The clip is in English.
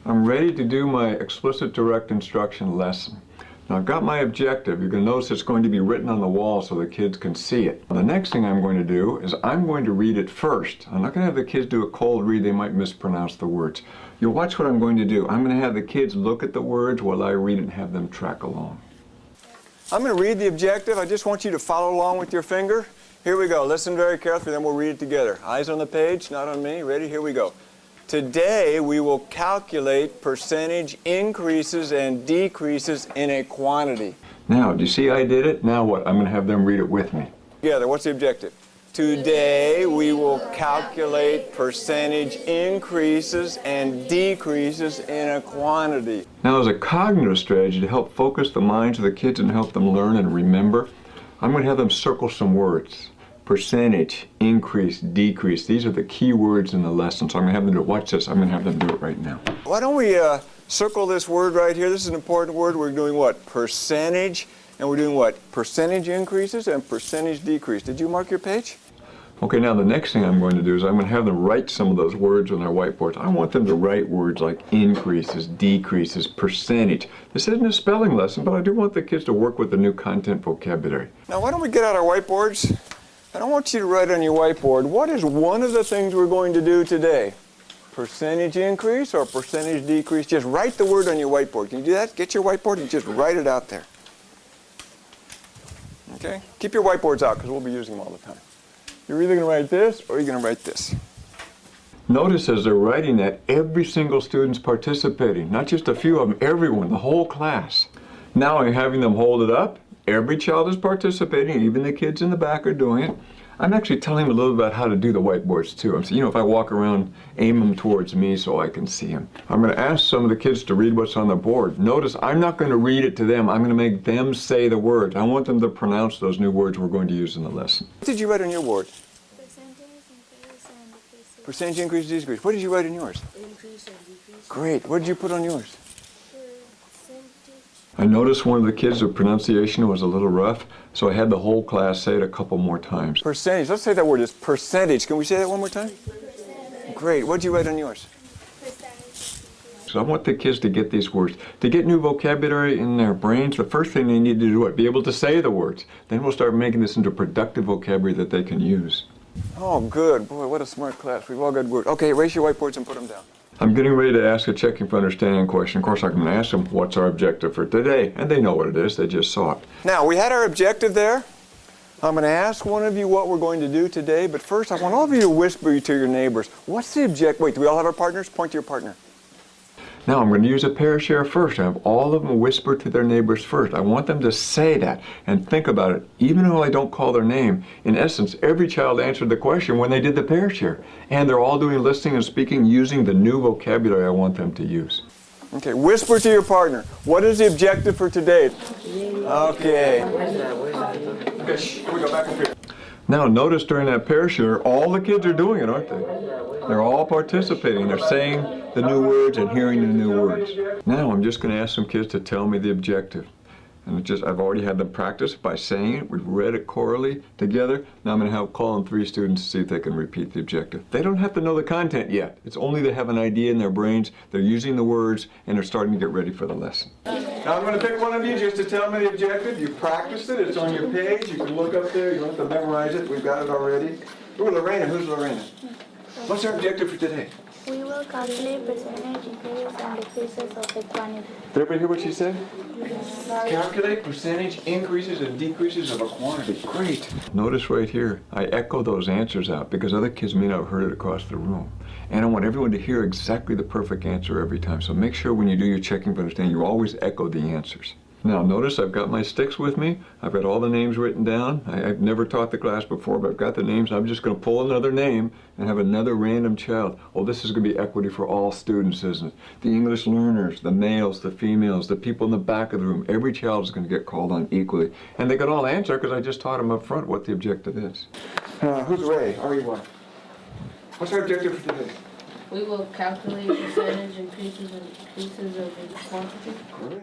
I'm ready to do my explicit direct instruction lesson. Now I've got my objective. You're going to notice it's going to be written on the wall so the kids can see it. The next thing I'm going to do is I'm going to read it first. I'm not going to have the kids do a cold read. They might mispronounce the words. You'll watch what I'm going to do. I'm going to have the kids look at the words while I read it and have them track along. I'm going to read the objective. I just want you to follow along with your finger. Here we go. Listen very carefully, then we'll read it together. Eyes on the page, not on me. Ready? Here we go. Today we will calculate percentage increases and decreases in a quantity. Now, do you see I did it? Now what? I'm going to have them read it with me. Together, what's the objective? Today we will calculate percentage increases and decreases in a quantity. Now, as a cognitive strategy to help focus the minds of the kids and help them learn and remember, I'm going to have them circle some words. Percentage, increase, decrease. These are the key words in the lesson. So I'm going to have them do it. Watch this. I'm going to have them do it right now. Why don't we circle this word right here? This is an important word. We're doing what? Percentage. And we're doing what? Percentage increases and percentage decrease. Did you mark your page? Okay, now the next thing I'm going to do is I'm going to have them write some of those words on their whiteboards. I want them to write words like increases, decreases, percentage. This isn't a spelling lesson, but I do want the kids to work with the new content vocabulary. Now why don't we get out our whiteboards? I don't want you to write on your whiteboard, what is one of the things we're going to do today? Percentage increase or percentage decrease? Just write the word on your whiteboard. Can you do that? Get your whiteboard and just write it out there. Okay? Keep your whiteboards out because we'll be using them all the time. You're either going to write this or you're going to write this. Notice as they're writing that, every single student's participating. Not just a few of them, everyone, the whole class. Now I'm having them hold it up. Every child is participating, even the kids in the back are doing it. I'm actually telling them a little about how to do the whiteboards too. I'm saying, if I walk around, aim them towards me so I can see them. I'm going to ask some of the kids to read what's on the board. Notice I'm not going to read it to them. I'm going to make them say the words. I want them to pronounce those new words we're going to use in the lesson. What did you write on your board? Percentage increase and decrease. Percentage increase, decrease. What did you write in yours? Increase and decrease. Great. What did you put on yours? Percentage. I noticed one of the kids' pronunciation was a little rough, so I had the whole class say it a couple more times. Percentage. Let's say that word is percentage. Can we say that one more time? Percentage. Great. What did you write on yours? Percentage. So I want the kids to get these words. To get new vocabulary in their brains, the first thing they need to do is what? Be able to say the words. Then we'll start making this into productive vocabulary that they can use. Oh, good. Boy, what a smart class. We've all got words. Okay, erase your whiteboards and put them down. I'm getting ready to ask a checking for understanding question. Of course, I'm going to ask them, what's our objective for today? And they know what it is. They just saw it. Now, we had our objective there. I'm going to ask one of you what we're going to do today. But first, I want all of you to whisper to your neighbors. What's the objective? Wait, do we all have our partners? Point to your partner. Now, I'm going to use a pair share first. I have all of them whisper to their neighbors first. I want them to say that and think about it. Even though I don't call their name, in essence, every child answered the question when they did the pair share. And they're all doing listening and speaking using the new vocabulary I want them to use. Okay, whisper to your partner. What is the objective for today? Okay. Okay, here we go, back up here. Now, notice during that pair share, all the kids are doing it, aren't they? They're all participating. They're saying the new words and hearing the new words. Now, I'm just going to ask some kids to tell me the objective. And I've already had them practice by saying it. We've read it chorally together. Now I'm going to call on 3 students to see if they can repeat the objective. They don't have to know the content yet. It's only they have an idea in their brains. They're using the words and they're starting to get ready for the lesson. Now I'm going to pick one of you just to tell me the objective. You practiced it. It's on your page. You can look up there. You don't have to memorize it. We've got it already. Ooh, Lorena. Who's Lorena? What's our objective for today? We will calculate percentage increases and decreases of the quantity. Did everybody hear what she said? Sorry. Calculate percentage increases and decreases of a quantity. Great. Notice right here, I echo those answers out because other kids may not have heard it across the room. And I want everyone to hear exactly the perfect answer every time. So make sure when you do your checking for understanding, you always echo the answers. Now notice I've got my sticks with me. I've got all the names written down. I've never taught the class before, but I've got the names. I'm just going to pull another name and have another random child. Oh, this is going to be equity for all students, isn't it? The English learners, the males, the females, the people in the back of the room. Every child is going to get called on equally. And they can all answer because I just taught them up front what the objective is. Who's Ray? RE1. What's our objective for today? We will calculate percentage increases and decreases of the quantity. Great.